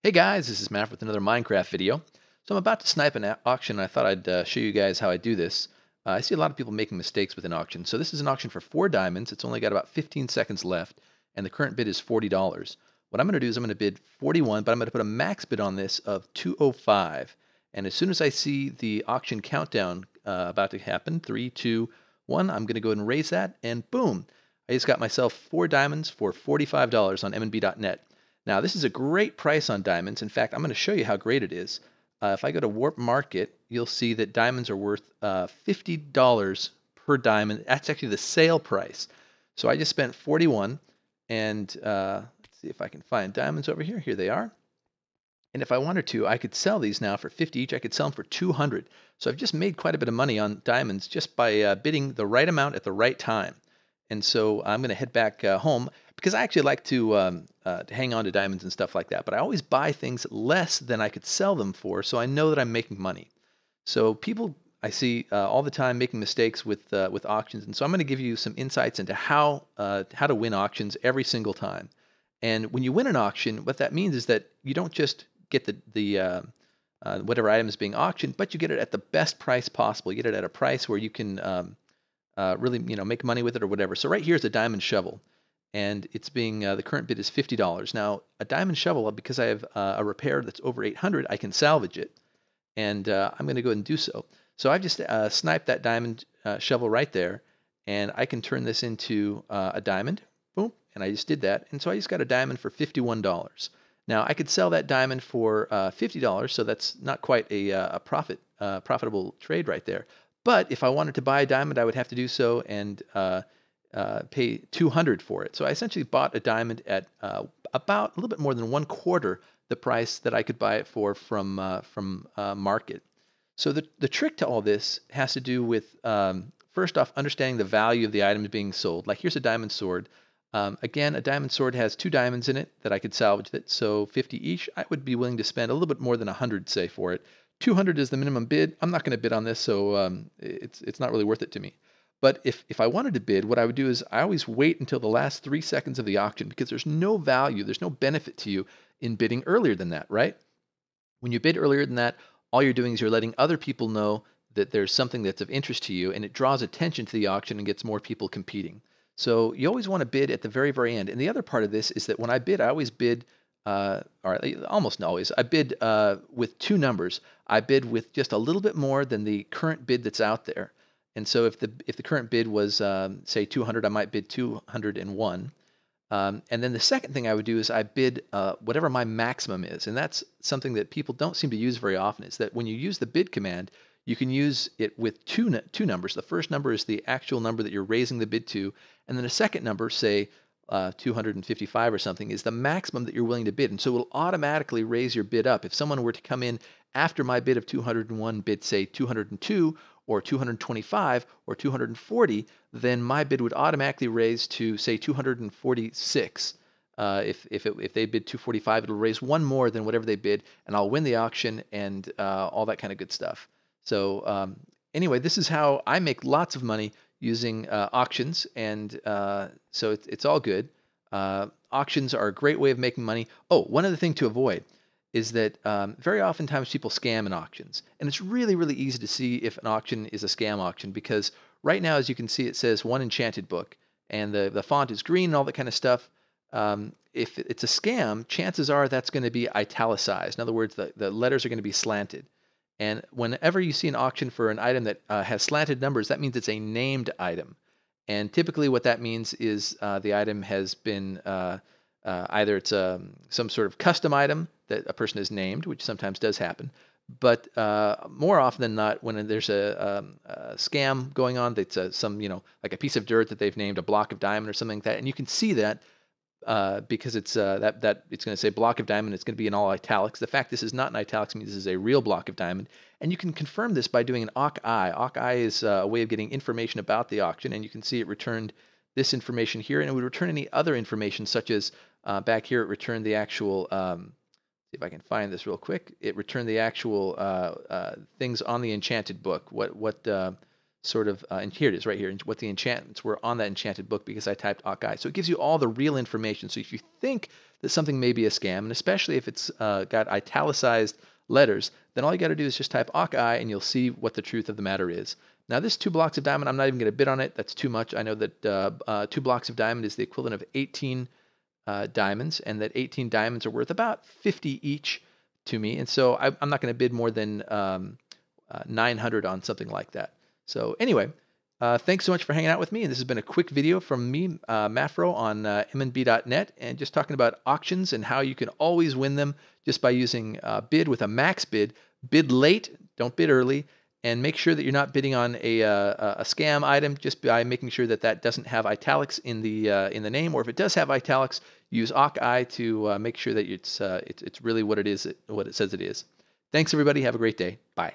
Hey guys, this is Matt with another Minecraft video. So I'm about to snipe an auction, and I thought I'd show you guys how I do this. I see a lot of people making mistakes with an auction. So this is an auction for 4 diamonds. It's only got about 15 seconds left, and the current bid is $40. What I'm going to do is I'm going to bid 41, but I'm going to put a max bid on this of 205. And as soon as I see the auction countdown about to happen, 3, 2, 1, I'm going to go ahead and raise that, and boom! I just got myself 4 diamonds for $45 on mnb.net. Now, this is a great price on diamonds. In fact, I'm going to show you how great it is. If I go to Warp Market, you'll see that diamonds are worth $50 per diamond. That's actually the sale price. So I just spent 41, and let's see if I can find diamonds over here. Here they are. And if I wanted to, I could sell these now for 50 each. I could sell them for 200. So I've just made quite a bit of money on diamonds just by bidding the right amount at the right time. And so I'm going to head back home because I actually like to hang on to diamonds and stuff like that. But I always buy things less than I could sell them for, so I know that I'm making money. So people I see all the time making mistakes with auctions, and so I'm going to give you some insights into how to win auctions every single time. And when you win an auction, what that means is that you don't just get the whatever item is being auctioned, but you get it at the best price possible. You get it at a price where you can really make money with it or whatever. So right here is a diamond shovel, and it's being the current bid is $50. Now a diamond shovel, because I have a repair that's over 800, I can salvage it, and I'm going to go ahead and do so. So I've just sniped that diamond shovel right there, and I can turn this into a diamond. Boom, and I just did that, and so I just got a diamond for $51. Now I could sell that diamond for $50, so that's not quite a profitable trade right there. But if I wanted to buy a diamond, I would have to do so and pay 200 for it. So I essentially bought a diamond at about a little bit more than 1/4 the price that I could buy it for from market. So the trick to all this has to do with first off understanding the value of the items being sold. Like here's a diamond sword. Again, a diamond sword has 2 diamonds in it that I could salvage it, so 50 each. I would be willing to spend a little bit more than 100, say, for it. 200 is the minimum bid. I'm not going to bid on this, so it's not really worth it to me. But if I wanted to bid, what I would do is I always wait until the last 3 seconds of the auction because there's no value, there's no benefit to you in bidding earlier than that, right? When you bid earlier than that, all you're doing is you're letting other people know that there's something that's of interest to you, and it draws attention to the auction and gets more people competing. So you always want to bid at the very, very end. And the other part of this is that when I bid, I always bid, or almost always, I bid with 2 numbers. I bid with just a little bit more than the current bid that's out there. And so if the current bid was say 200, I might bid 201. And then the second thing I would do is I bid whatever my maximum is, and that's something that people don't seem to use very often. Is that when you use the bid command, you can use it with two numbers. The first number is the actual number that you're raising the bid to, and then a second number, say 255 or something, is the maximum that you're willing to bid. And so it will automatically raise your bid up. If someone were to come in after my bid of 201, bid say 202 or 225 or 240, then my bid would automatically raise to say 246. If they bid 245, it'll raise one more than whatever they bid, and I'll win the auction and all that kind of good stuff. So anyway, this is how I make lots of money using auctions, and so it's all good. Auctions are a great way of making money. Oh, one other thing to avoid is that very oftentimes people scam in auctions, and it's really, really easy to see if an auction is a scam auction because right now, as you can see, it says one enchanted book, and the font is green and all that kind of stuff. If it's a scam, chances are that's going to be italicized. In other words, the letters are going to be slanted. And whenever you see an auction for an item that has slanted numbers, that means it's a named item. And typically what that means is the item has been either it's some sort of custom item that a person has named, which sometimes does happen. But more often than not, when there's a scam going on, that's some, like a piece of dirt that they've named a block of diamond or something like that. And you can see that because it's that it's going to say block of diamond. It's going to be in all italics. The fact this is not in italics means this is a real block of diamond, and you can confirm this by doing an awk-eye. Awk-eye is a way of getting information about the auction, and you can see it returned this information here, and it would return any other information, such as back here it returned the actual. See if I can find this real quick. It returned the actual things on the enchanted book. What sort of, and here it is right here, what the enchantments were on that enchanted book because I typed Hawkeye. So it gives you all the real information. So if you think that something may be a scam, and especially if it's got italicized letters, then all you got to do is just type "Hawkeye" and you'll see what the truth of the matter is. Now, this 2 blocks of diamond, I'm not even going to bid on it. That's too much. I know that 2 blocks of diamond is the equivalent of 18 diamonds, and that 18 diamonds are worth about 50 each to me. And so I'm not going to bid more than 900 on something like that. So anyway, thanks so much for hanging out with me. And this has been a quick video from me, Mafro, on mnb.net, and just talking about auctions and how you can always win them just by using bid with a max bid. Bid late, don't bid early, and make sure that you're not bidding on a scam item just by making sure that that doesn't have italics in the name, or if it does have italics, use Hawkeye to make sure that it's really what it is, what it says it is. Thanks everybody. Have a great day. Bye.